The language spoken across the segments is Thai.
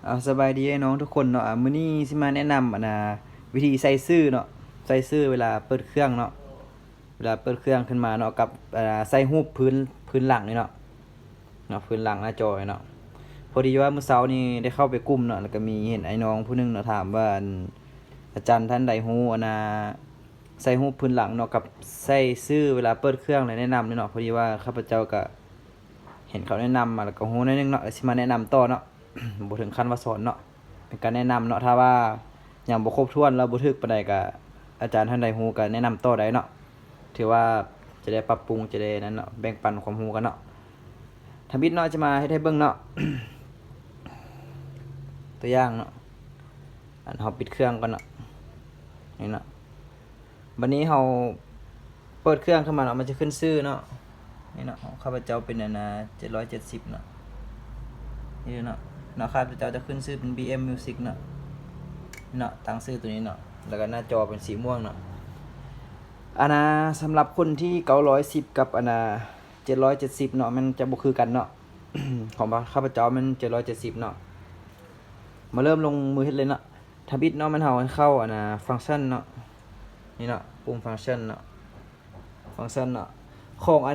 เอาสบายดีไอ้น้องทุกคนเนาะมื้อนี้สิมาแนะนำวิธีใส่ซื่อเนาะใส่ซื่อเวลาเปิดเครื่องเนาะเวลาเปิดเครื่องขึ้นมาเนาะกับใส่รูปพื้นหลังนี่เนาะพื้นหลังหน้าจอเนาะพอดีว่าเมื่อเช้านี้ได้เข้าไปกลุ่มเนาะแล้วก็มีเห็นไอ้น้องผู้หนึงเนาะถามว่าอาจารย์ท่านใดฮู้ใส่รูปพื้นหลังเนาะกับใส่ซื่อเวลาเปิดเครื่องเลยแนะนำเนาะพอดีว่าข้าพเจ้าก็เห็นเขาแนะนำมาแล้วก็ฮู้นิดนึงเนาะแล้วสิมาแนะนำต่อเนาะ บ่ถึงขั้นว่าสอนเนาะเป็นการแนะนำเนาะถ้าว่ายังบ่ครบถ้วนแล้วบ่ถึกปานใดก็อาจารย์ท่านใดฮู้ก็แนะนำต่อได้เนาะถือว่าจะได้ปรับปรุงจะได้นั้นเนาะแบ่งปันความรู้กันเนาะทำบิดเนาะจะมาเฮ็ดให้เบิ่งเนาะ ตัวอย่างเนาะเฮาปิดเครื่องก่อนเนาะนี่เนาะบัดนี้เฮาเปิดเครื่องขึ้นมาเนาะมันจะขึ้นชื่อเนาะนี่เนาะของข้าพเจ้าเป็น770เนาะนี่เนาะข้าพเจ้าจะขึ้นชื่อเป็น BM Music เนาะตั้งชื่อตัวนี้เนาะแล้วก็หน้าจอเป็นสีม่วงเนาะสำหรับคนที่910กับ770เนาะมันจะบ่คือกันเนาะ ของข้าพเจ้ามัน770เนาะมาเริ่มลงมือเฮ็ดเลยเนาะถ้าบิดเนาะมันเฮาเข้าฟังก์ชันเนาะนี่เนาะปุ่มฟังก์ชันเนาะฟังก์ชันเนาะของ770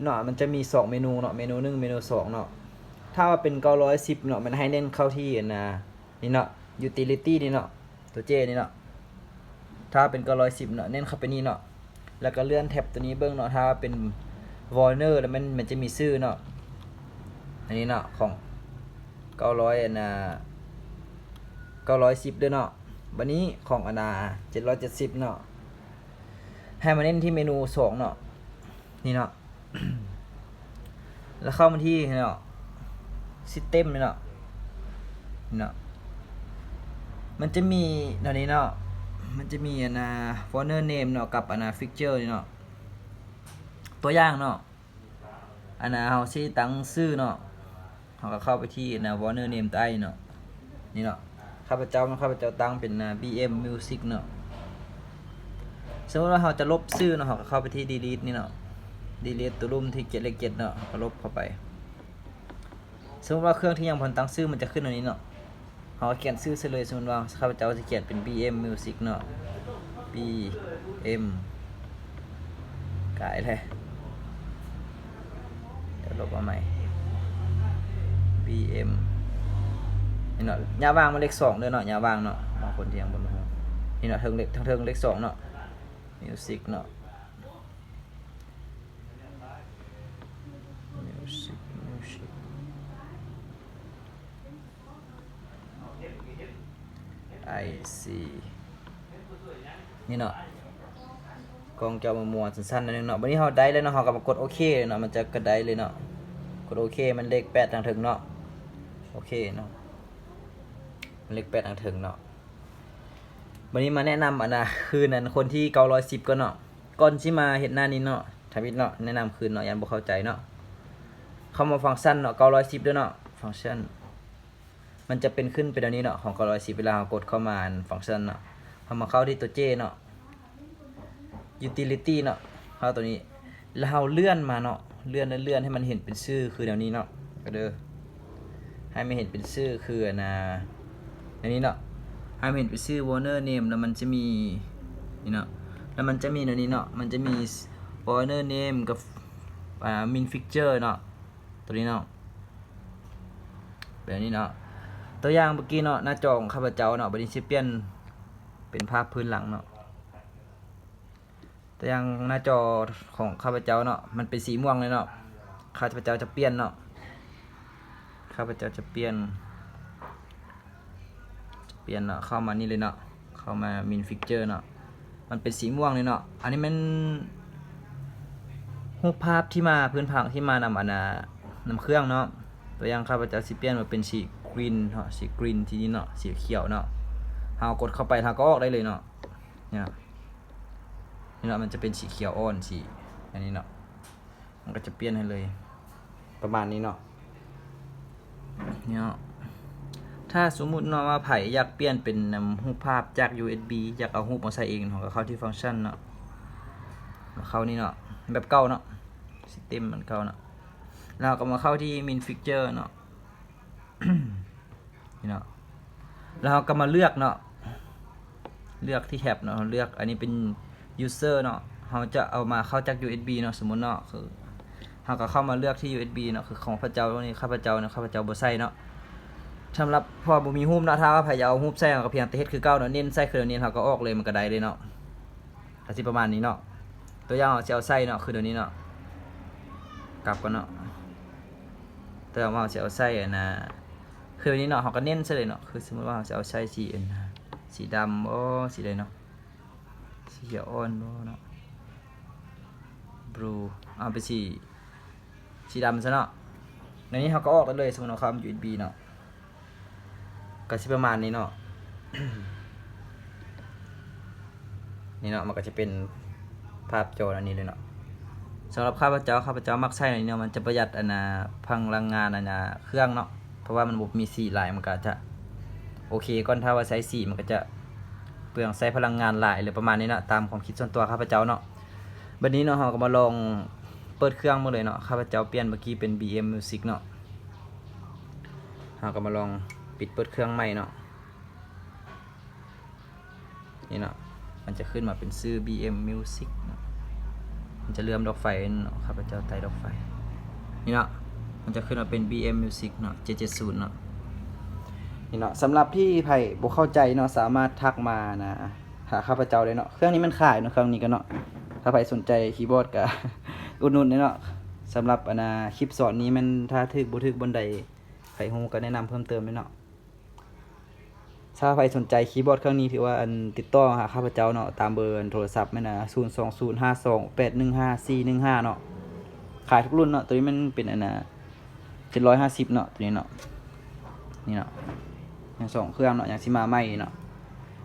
เนาะมันจะมี2เมนูเนาะเมนู1เมนู2เนาะถ้าว่าเป็น910เนาะมันให้เน้นเข้าที่นี่เนาะ utility นี่เนาะตัว J นี่เนาะถ้าเป็น910เนาะเน้นเข้าไปนี่เนาะแล้วก็เลื่อนแท็บตัวนี้เบิ่งเนาะถ้าเป็น Warner แล้วมันจะมีชื่อเนาะอันนี้เนาะของ900910ด้วยเนาะบัดนี้ของ770เนาะให้มาเน้นที่เมนู2เนาะนี่เนาะ แล้วเข้ามาที่เนาะ System นี่เนาะมันจะมีเท่านี้เนาะมันจะมีWarner Name เนาะกับFixture นี่เนาะตัวอย่างเนาะเฮาสิตั้งชื่อเนาะเฮาก็เข้าไปที่Warner Name ใต้เนาะนี่เนาะข้าพเจ้าตั้งเป็นBM Music เนาะสมมุติว่าเราจะลบชื่อเนาะเราก็เข้าไปที่ delete นี่เนาะ delete ตัวรุ่มที่7เลข7เนาะก็ลบเข้าไปสมมุติว่าเครื่องที่ยังบ่ตั้งชื่อมันจะขึ้นอันนี้เนาะเราก็เขียนชื่อซะเลยสมมุติว่าข้าพเจ้าจะเขียนเป็น BM Music เนาะ BM กายเลยเดี๋ยวลบเอาใหม่ BM นี่เนาะยาวางมาเลข2ด้วยเนาะยาวางเนาะบางคนที่ยังบ่รู้นี่เนาะเทิงเลข2เนาะ Music เนาะ Music I see นี่เนาะกองจะมัวสั้นๆนิดนึงเนาะวันนี้เราได้แล้วเนาะเราก็มากดโอเคเนาะมันจะกระได้เลยเนาะกดโอเคมันเลข8ทางถึงเนาะโอเคเนาะมันเลข8ทางถึงเนาะวันนี้มาแนะนำคืนนั้นคนที่910ก็เนาะก่อนที่มาเห็นหน้านี้เนาะทวิตเนาะแนะนำคืนเนาะยันบ่เข้าใจเนาะเข้ามาฟังก์ชันเนาะ910ด้วยเนาะฟังก์ชันมันจะเป็นขึ้นเป็นอันนี้เนาะของ910เวลาเรากดเข้ามาฟังก์ชันเนาะพอมาเข้าที่ตัว J เนาะ utility เนาะเข้าตัวนี้แล้วเราเลื่อนมาเนาะเลื่อนให้มันเห็นเป็นชื่อคือแนวนี้เนาะก็เด้อให้มันเห็นเป็นชื่อคืออันนี้เนาะให้มันเห็นเป็นชื่อ Warner Name แล้วมันจะมีนี่เนาะแล้วมันจะมีแนวนี้เนาะมันจะมี Warner Name กับMin Fixture เนาะตัวนี้เนาะแบบนี้เนาะตัวอย่างเมื่อกี้เนาะหน้าจอของข้าพเจ้าเนาะบัดนี้สิเปลี่ยนเป็นภาพพื้นหลังเนาะแต่อย่างหน้าจอของข้าพเจ้าเนาะมันเป็นสีม่วงเลยเนาะข้าพเจ้าจะเปลี่ยนเนาะข้าพเจ้าจะเปลี่ยนเนาะเข้ามานี่เลยเนาะเข้ามามินฟิกเจอร์เนาะมันเป็นสีม่วงเลยเนาะอันนี้มันรูปภาพที่มาพื้นผังที่มานำเครื่องเนาะตัวอย่างข้าพเจ้าสิเปลี่ยนมาเป็นสีกรีนเนาะสีกรีนทีนี้เนาะสีเขียวเนาะเรากดเข้าไปเราก็ออกได้เลยเนาะเนี่ยนี่เนาะมันจะเป็นสีเขียวอ่อนสีอันนี้เนาะมันก็จะเปลี่ยนให้เลยประมาณนี้เนาะเนี่ยถ้าสมมุติเนาะว่าไผอยากเปลี่ยนเป็นรูปภาพจาก USB อยากเอารูปมาใส่เองเนาะก็เข้าที่ฟังก์ชันเนาะมาเข้านี่เนาะแบบเก่าเนาะซิสเต็มมันเก่าเนาะแล้วก็มาเข้าที่ Min Fixture เนาะ นี่เนาะแล้วเราก็มาเลือกเนาะเลือกที่แท็บเนาะเลือกอันนี้เป็น user เนาะเราจะเอามาเข้าจาก USB เนาะสมมุติเนาะคือเราก็เข้ามาเลือกที่ USB เนาะคือของพระเจ้านี่ข้าพเจ้าเนาะข้าพเจ้าบ่ใส่เนาะสำหรับพอบ่มีรูปเนาะถ้าว่าใครจะเอารูปใส่ก็เพียงแต่เฮ็ดคือเก่าเนาะเน้นใส่คือเดี๋ยวนี้เราก็ออกเลยมันก็ได้เลยเนาะก็สิประมาณนี้เนาะตัวอย่างจะเอาใส่เนาะคือเดี๋ยวนี้เนาะกลับก่อนเนาะตัวอย่างว่าจะเอาใส่นะคือวันนี้เนาะเราก็เน้นใส่เลยเนาะคือสมมติว่าเราจะเอาใส่สีดำสีใดเนาะสีเขียวอ่อนเนาะบลูเอาไปสีดำซะเนาะในนี้เราก็ออกกันเลยสมมติเราเข้า USB เนาะก็สิประมาณนี้เนาะ นี่เนาะมันก็จะเป็นภาพจออันนี้เลยเนาะสำหรับข้าพเจ้ามักใช้อันนี้เนาะมันจะประหยัดพลังงานเครื่องเนาะเพราะว่ามันมีสีหลายมันก็จะโอเคก่อนถ้าว่าใช้สีมันก็จะเปลืองใช้พลังงานหลายหรือประมาณนี้เนาะตามความคิดส่วนตัวข้าพเจ้าเนาะบัดนี้เนาะเราก็มาลองเปิดเครื่องมาเลยเนาะข้าพเจ้าเปลี่ยนเมื่อกี้เป็น BM Music เนาะเราก็มาลองปิดเปิดเครื่องใหม่เนาะนี่เนาะมันจะขึ้นมาเป็นชื่อ BM Music เนาะมันจะเลื่อมดอกไฟเนาะข้าพเจ้าไต่ดอกไฟนี่เนาะมันจะขึ้นมาเป็น BM Music เนาะ770เนาะนี่เนาะสำหรับที่ไผ่บ่เข้าใจเนาะสามารถทักมานะหาข้าพเจ้าได้เนาะเครื่องนี้มันขายเนาะเครื่องนี้ก็เนาะถ้าไผ่สนใจคีย์บอร์ดก็ อุดหนุนเนาะสำหรับคลิปสอนนี้มันถ้าถึกบ่ถึกบนใดไผ่ฮู้ก็แนะนำเพิ่มเติมเนาะถ้าใครสนใจคีย์บอร์ดเครื่องนี้ถือว่าติดต่อหาข้าพเจ้าเนาะตามเบอร์โทรศัพท์แม่นะ02052815415เนาะขายทุกรุ่นเนาะตัวนี้มันเป็น750เนาะตัวนี้เนาะนี่เนาะอย่าง2เครื่องเนาะอย่างสิมาใหม่เนาะ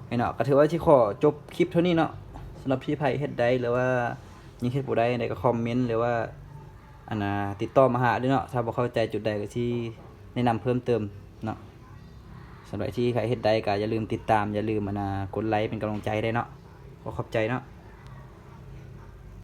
ไอ้เนาะก็ถือว่าสิขอจบคลิปเท่านี้เนาะสำหรับพี่ไผเฮ็ดได้หรือว่ายังเฮ็ดบ่ได้ใดก็คอมเมนต์หรือว่าติดต่อมาหาด้วยเนาะถ้าบ่เข้าใจจุดใดก็สิแนะนำเพิ่มเติมเนาะสำหรับที่ใครเฮ็ดได้ก็อย่าลืมติดตามอย่าลืมกดไลค์เป็นกำลังใจได้เนาะขอขอบใจเนาะ